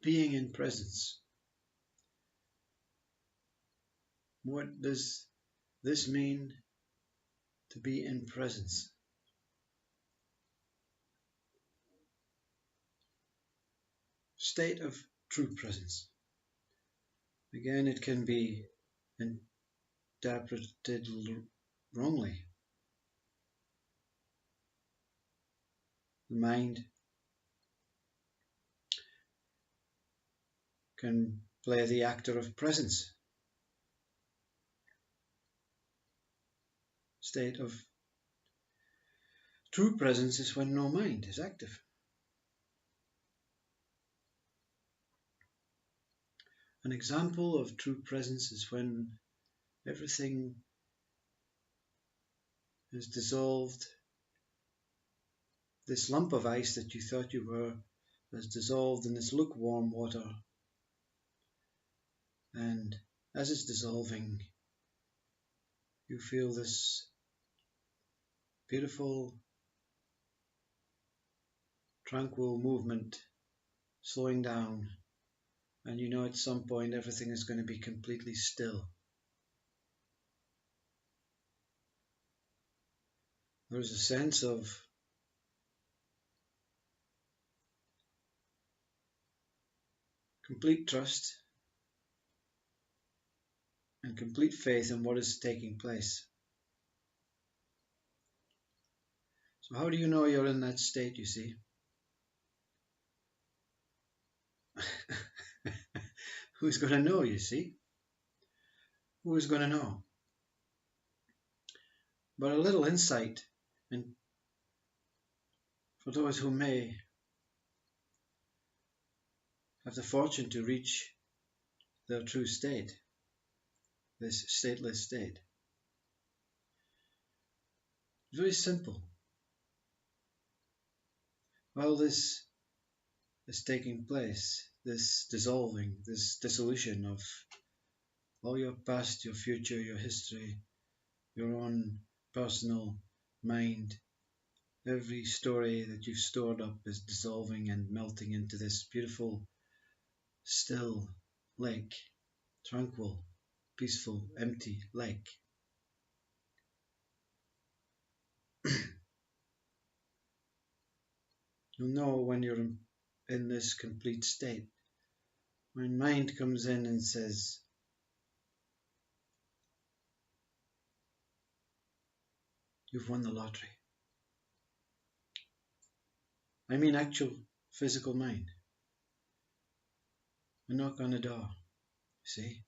Being in presence. What does this mean, to be in presence? State of true presence. Again, it can be interpreted wrongly. The mind can play the actor of presence. State of true presence is when no mind is active. An example of true presence is when everything is dissolved. This lump of ice that you thought you were is dissolved in this lukewarm water. And as it's dissolving, you feel this beautiful, tranquil movement slowing down. And you know at some point everything is going to be completely still. There's a sense of complete trust and complete faith in what is taking place. So how do you know you're in that state, you see? Who's going to know, you see? Who is going to know? But a little insight, and for those who may have the fortune to reach their true state, this stateless state. It's very simple. While this is taking place, this dissolving, this dissolution of all your past, your future, your history, your own personal mind, every story that you've stored up is dissolving and melting into this beautiful, still lake, tranquil, peaceful, empty lake. You'll know when you're in this complete state. When mind comes in and says, you've won the lottery. I mean actual physical mind. A knock on the door, see?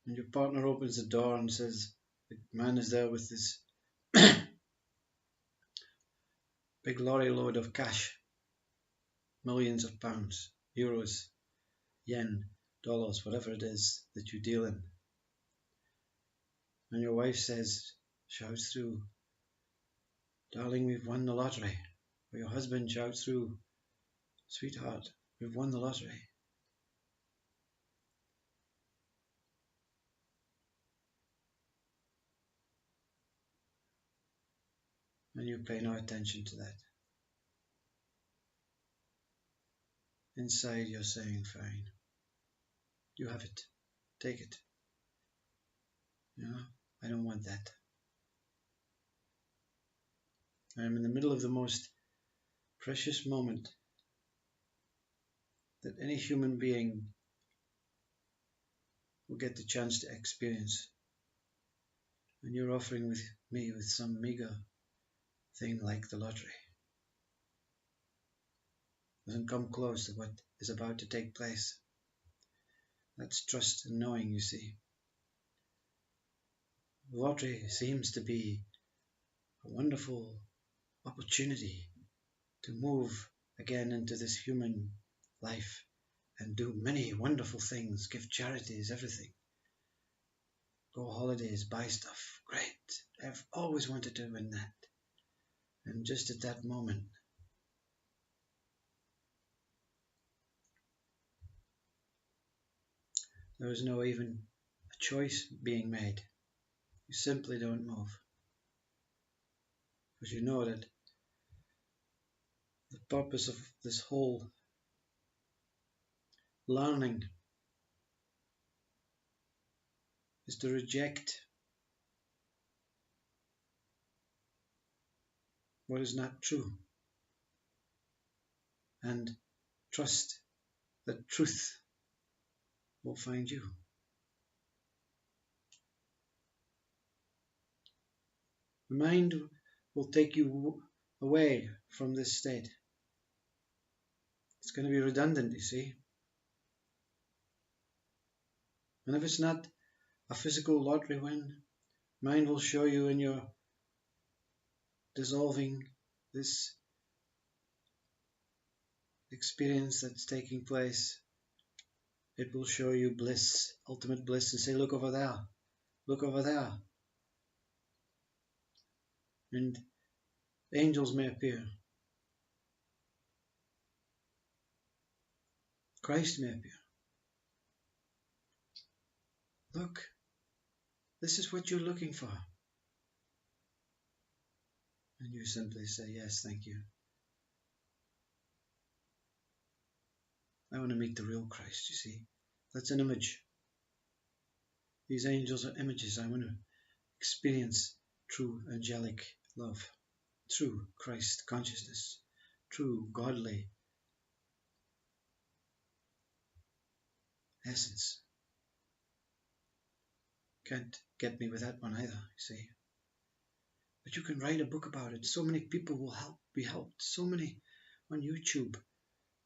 And your partner opens the door and says, the man is there with this big lorry load of cash, millions of pounds, euros, yen, dollars, whatever it is that you deal in. And your wife says, shouts through, darling, we've won the lottery. Or your husband shouts through, sweetheart, we've won the lottery. And you pay no attention to that. Inside you're saying, fine, you have it, take it. You know, I don't want that. I'm in the middle of the most precious moment that any human being will get the chance to experience. And you're offering me with some meager thing like the lottery. Doesn't come close to what is about to take place. That's trust and knowing, you see. The lottery seems to be a wonderful opportunity to move again into this human life and do many wonderful things, give charities, everything. Go holidays, buy stuff. Great. I've always wanted to win that. And just at that moment, there is no even a choice being made. You simply don't move. Because you know that the purpose of this whole learning is to reject what is not true and trust that truth will find you. The mind will take you away from this state. It's going to be redundant, you see. And if it's not a physical lottery win, mind will show you in your dissolving this experience that's taking place. It will show you bliss, ultimate bliss, and say, look over there, look over there. And angels may appear. Christ may appear. Look, this is what you're looking for. And you simply say, yes, thank you. I want to meet the real Christ, you see. That's an image. These angels are images. I want to experience true angelic love, true Christ consciousness, true godly essence. Can't get me with that one either, you see. But you can write a book about it. So many people will be helped. So many on YouTube.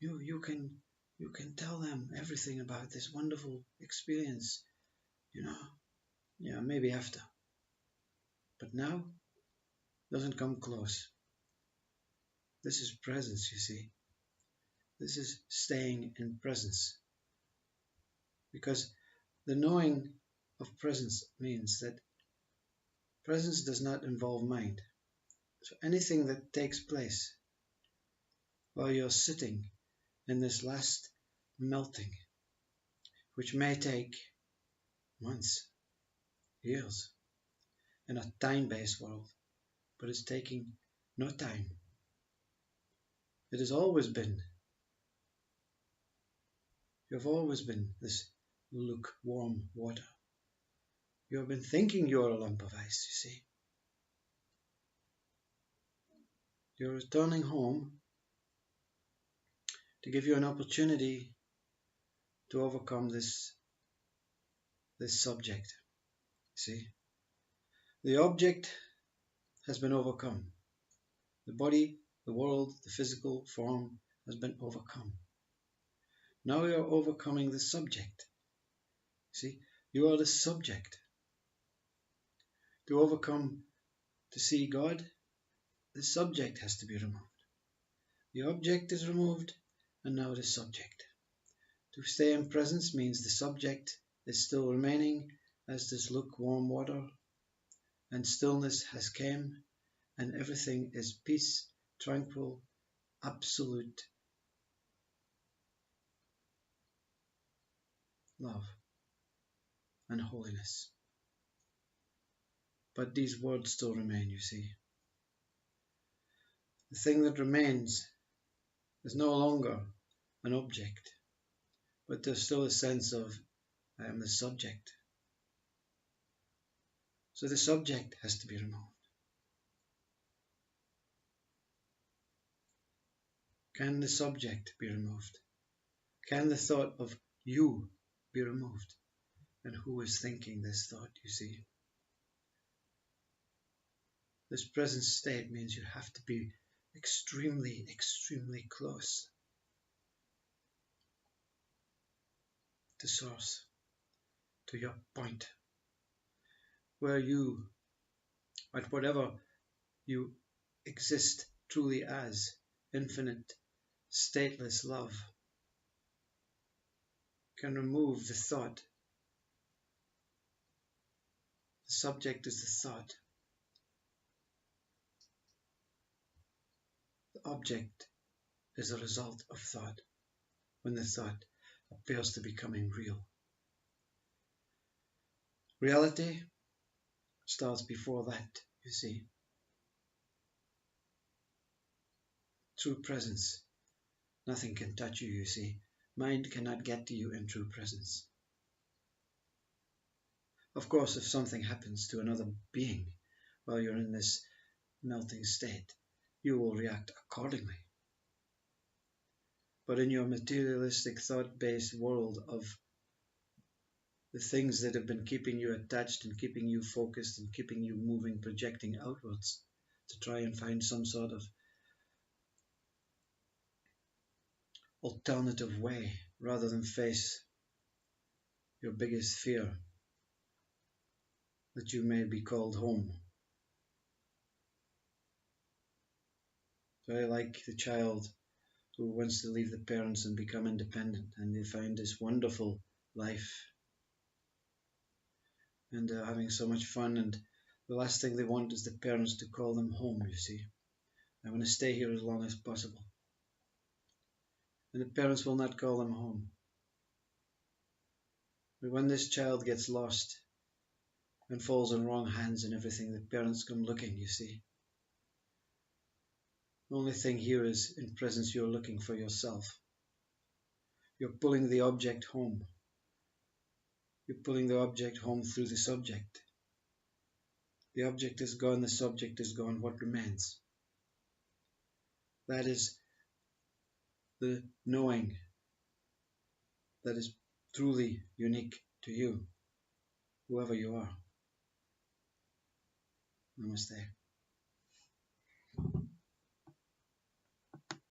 You can tell them everything about this wonderful experience, you know. Yeah, maybe after. But now doesn't come close. This is presence, you see. This is staying in presence. Because the knowing of presence means that presence does not involve mind. So anything that takes place while you're sitting in this last melting, which may take months, years, in a time-based world, but it's taking no time. It has always been. You've always been this lukewarm water. You have been thinking you're a lump of ice, you see. You're returning home to give you an opportunity to overcome this subject. See, the object has been overcome. The body, the world, the physical form has been overcome. Now you're overcoming the subject. See, you are the subject. To overcome, to see God, the subject has to be removed. The object is removed, and now the subject. To stay in presence means the subject is still remaining as this lukewarm water, and stillness has came, and everything is peace, tranquil, absolute love and holiness. But these words still remain, you see. The thing that remains is no longer an object, but there's still a sense of I am the subject. So the subject has to be removed. Can the subject be removed? Can the thought of you be removed? And who is thinking this thought, you see? This present state means you have to be extremely, extremely close to source, to your point, where you, at whatever you exist truly as, infinite, stateless love, can remove the thought. The subject is the thought. The object is a result of thought, when the thought appears to be becoming real. Reality starts before that, you see. True presence. Nothing can touch you, you see. Mind cannot get to you in true presence. Of course, if something happens to another being while you're in this melting state, you will react accordingly. But in your materialistic thought-based world of the things that have been keeping you attached and keeping you focused and keeping you moving, projecting outwards to try and find some sort of alternative way rather than face your biggest fear, that you may be called home. Very like the child who wants to leave the parents and become independent, and they find this wonderful life and they're having so much fun, and the last thing they want is the parents to call them home, you see. I want to stay here as long as possible. And the parents will not call them home. But when this child gets lost and falls in wrong hands and everything, the parents come looking, you see. The only thing here is, in presence, you're looking for yourself. You're pulling the object home. You're pulling the object home through the subject. The object is gone, the subject is gone. What remains? That is the knowing that is truly unique to you, whoever you are. Namaste.